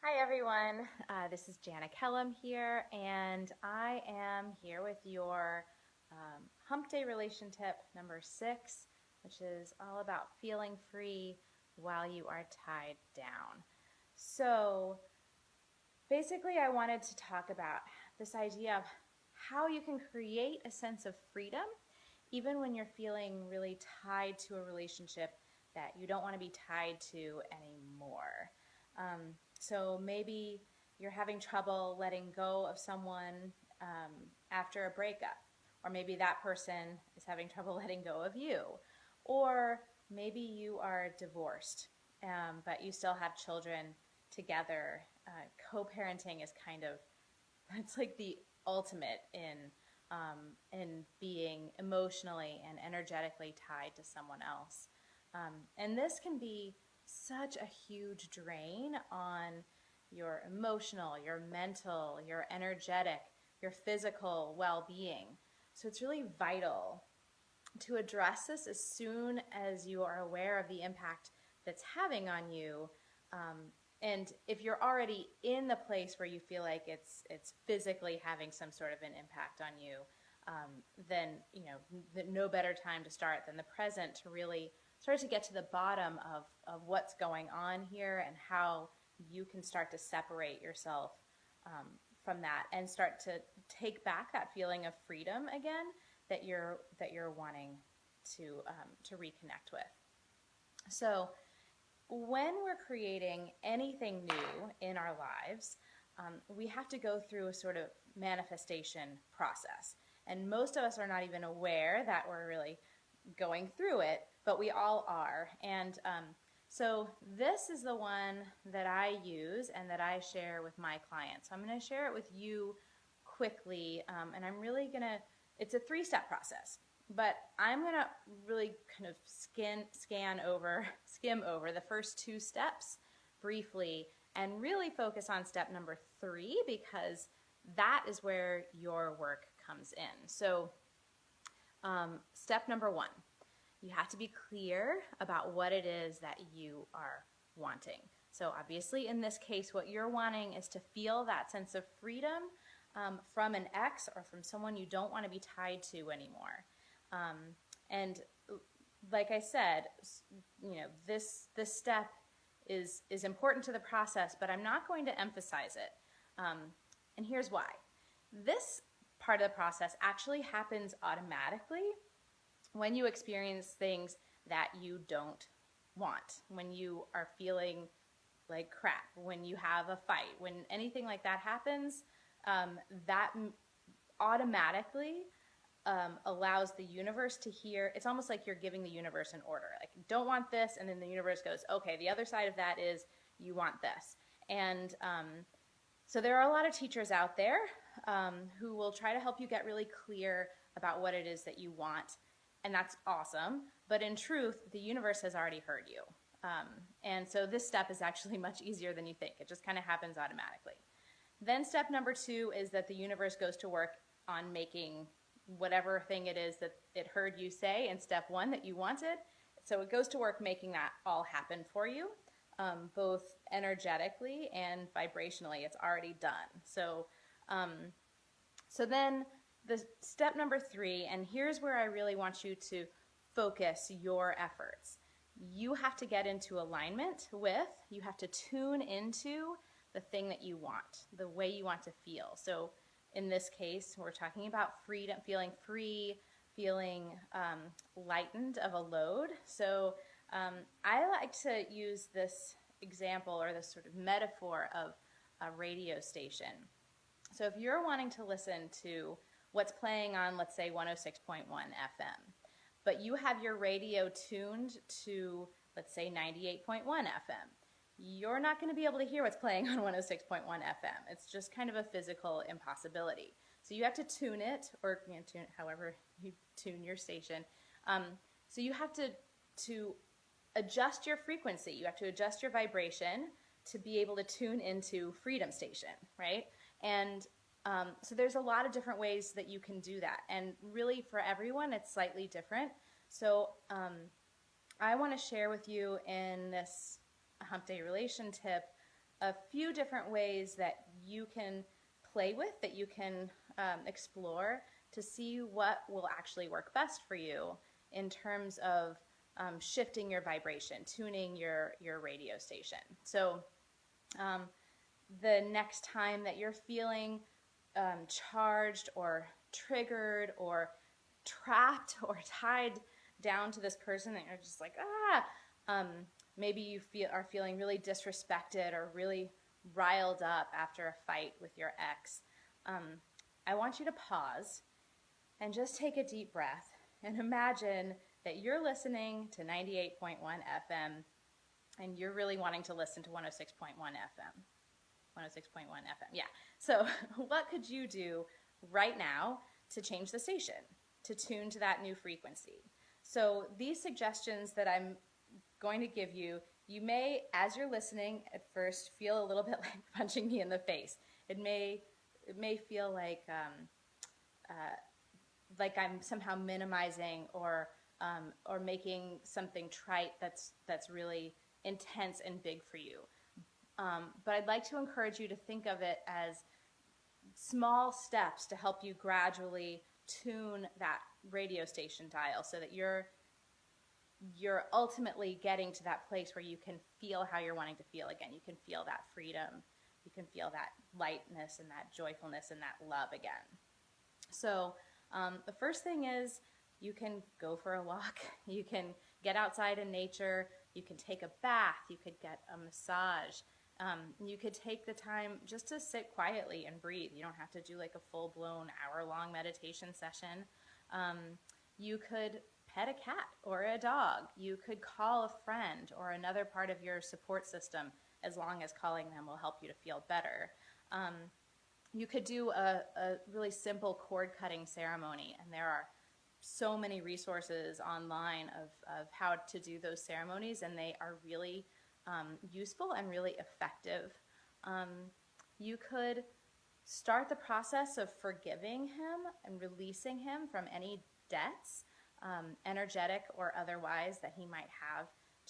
Hi everyone, this is Jana Kellum here, and I am here with your Hump Day Relation Tip number 6, which is all about feeling free while you are tied down. So basically I wanted to talk about this idea of how you can create a sense of freedom even when you're feeling really tied to a relationship that you don't want to be tied to anymore. So maybe you're having trouble letting go of someone after a breakup, or maybe that person is having trouble letting go of you, or maybe you are divorced, but you still have children together. Co-parenting is it's like the ultimate in being emotionally and energetically tied to someone else. And this can be such a huge drain on your emotional, your mental, your energetic, your physical well-being. So it's really vital to address this as soon as you are aware of the impact that's having on you. And if you're already in the place where you feel like it's physically having some sort of an impact on you, then no better time to start than the present to really start to get to the bottom of what's going on here and how you can start to separate yourself from that and start to take back that feeling of freedom again that you're wanting to reconnect with. So when we're creating anything new in our lives, we have to go through a sort of manifestation process. And most of us are not even aware that we're really going through it, but we all are. And so this is the one that I use and that I share with my clients. So I'm going to share it with you quickly, and I'm really going to, it's a 3-step process. But I'm going to really kind of skim over the first 2 steps briefly and really focus on step number 3 because that is where your work comes in. So step number 1, you have to be clear about what it is that you are wanting. So obviously in this case, what you're wanting is to feel that sense of freedom from an ex or from someone you don't want to be tied to anymore. And like I said, this step is important to the process, but I'm not going to emphasize it. And here's why. This part of the process actually happens automatically when you experience things that you don't want, when you are feeling like crap, when you have a fight, when anything like that happens, that automatically allows the universe to hear. It's almost like you're giving the universe an order, like, don't want this, and then the universe goes, okay, the other side of that is you want this. And so there are a lot of teachers out there who will try to help you get really clear about what it is that you want, and that's awesome, but in truth, the universe has already heard you. And so this step is actually much easier than you think. It just kind of happens automatically. Then step number 2 is that the universe goes to work on making whatever thing it is that it heard you say in step 1 that you wanted. So it goes to work making that all happen for you, both energetically and vibrationally. It's already done. So then the step number 3, and here's where I really want you to focus your efforts. You have to get into alignment with, you have to tune into the thing that you want, the way you want to feel. So in this case, we're talking about freedom, feeling free, feeling lightened of a load. So I like to use this example or this sort of metaphor of a radio station. So if you're wanting to listen to what's playing on, let's say, 106.1 FM, but you have your radio tuned to, let's say, 98.1 FM, you're not going to be able to hear what's playing on 106.1 FM. It's just kind of a physical impossibility. So you have to tune it, or tune it however you tune your station. So you have to adjust your frequency. You have to adjust your vibration to be able to tune into Freedom Station, right? And so there's a lot of different ways that you can do that. And really for everyone, it's slightly different. So I want to share with you in this Hump Day Relation Tip a few different ways that you can play with, that you can explore to see what will actually work best for you in terms of shifting your vibration, tuning your radio station. So the next time that you're feeling charged or triggered or trapped or tied down to this person that you're just like, maybe you are feeling really disrespected or really riled up after a fight with your ex, I want you to pause and just take a deep breath and imagine that you're listening to 98.1 FM and you're really wanting to listen to 106.1 FM. 106.1 FM, yeah. So what could you do right now to change the station, to tune to that new frequency? So these suggestions that I'm going to give you, you may, as you're listening, at first feel a little bit like punching me in the face. It may feel like I'm somehow minimizing or making something trite that's really intense and big for you. But I'd like to encourage you to think of it as small steps to help you gradually tune that radio station dial so that you're ultimately getting to that place where you can feel how you're wanting to feel again. You can feel that freedom. You can feel that lightness and that joyfulness and that love again. So the first thing is you can go for a walk. You can get outside in nature. You can take a bath. You could get a massage. You could take the time just to sit quietly and breathe. You don't have to do like a full-blown hour-long meditation session. You could pet a cat or a dog. You could call a friend or another part of your support system, as long as calling them will help you to feel better. You could do a really simple cord cutting ceremony, and there are so many resources online of how to do those ceremonies, and they are really useful and really effective. You could start the process of forgiving him and releasing him from any debts, energetic or otherwise, that he might have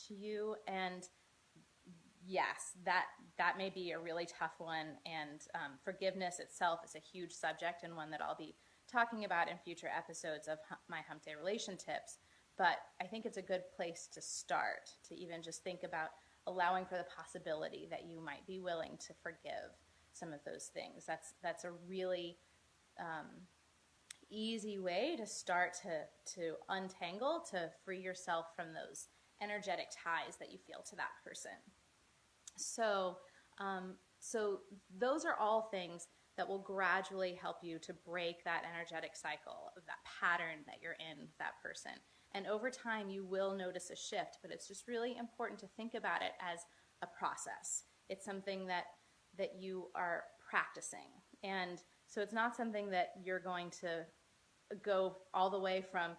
to you. And yes, that may be a really tough one, and forgiveness itself is a huge subject and one that I'll be talking about in future episodes of my Hump Day Relation Tips. But I think it's a good place to start, to even just think about allowing for the possibility that you might be willing to forgive some of those things. That's a really easy way to start to untangle, to free yourself from those energetic ties that you feel to that person. So those are all things that will gradually help you to break that energetic cycle of that pattern that you're in with that person. And over time, you will notice a shift, but it's just really important to think about it as a process. It's something that you are practicing. And so it's not something that you're going to go all the way from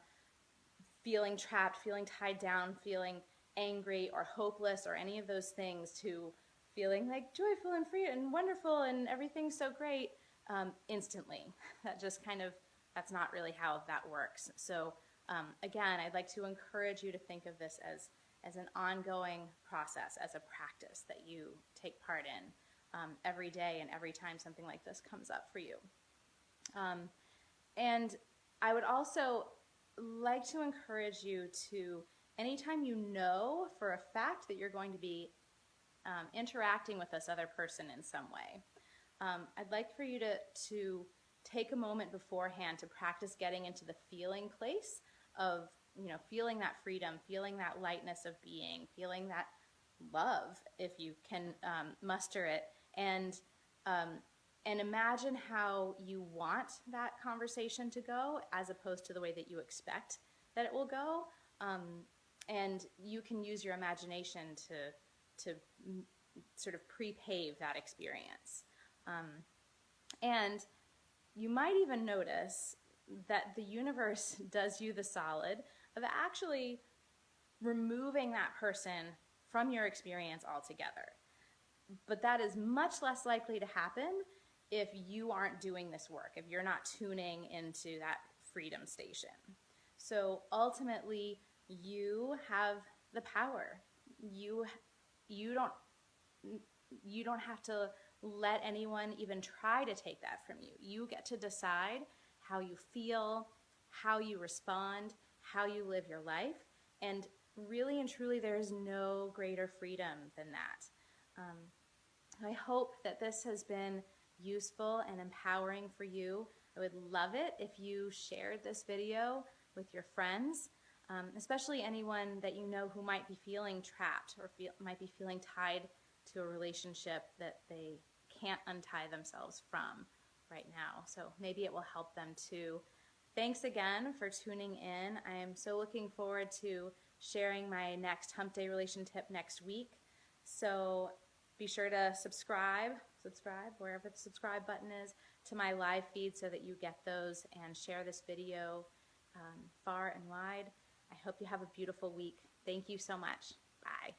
feeling trapped, feeling tied down, feeling angry or hopeless or any of those things to feeling like joyful and free and wonderful and everything's so great instantly. That's not really how that works. So again, I'd like to encourage you to think of this as an ongoing process, as a practice that you take part in every day and every time something like this comes up for you. And I would also like to encourage you to, anytime you know for a fact that you're going to be interacting with this other person in some way, I'd like for you to take a moment beforehand to practice getting into the feeling place of, feeling that freedom, feeling that lightness of being, feeling that love, if you can muster it, and imagine how you want that conversation to go as opposed to the way that you expect that it will go. And you can use your imagination to sort of pre-pave that experience. And you might even notice that the universe does you the solid of actually removing that person from your experience altogether. But that is much less likely to happen if you aren't doing this work, if you're not tuning into that freedom station. So ultimately, you have the power. You don't you don't have to let anyone even try to take that from you. You get to decide how you feel, how you respond, how you live your life. And really and truly, there is no greater freedom than that. I hope that this has been useful and empowering for you. I would love it if you shared this video with your friends, especially anyone that you know who might be feeling trapped or might be feeling tied to a relationship that they can't untie themselves from right now. So maybe it will help them too. Thanks again for tuning in. I am so looking forward to sharing my next Hump Day Relation Tip next week. So be sure to subscribe wherever the subscribe button is to my live feed so that you get those, and share this video far and wide. I hope you have a beautiful week. Thank you so much. Bye.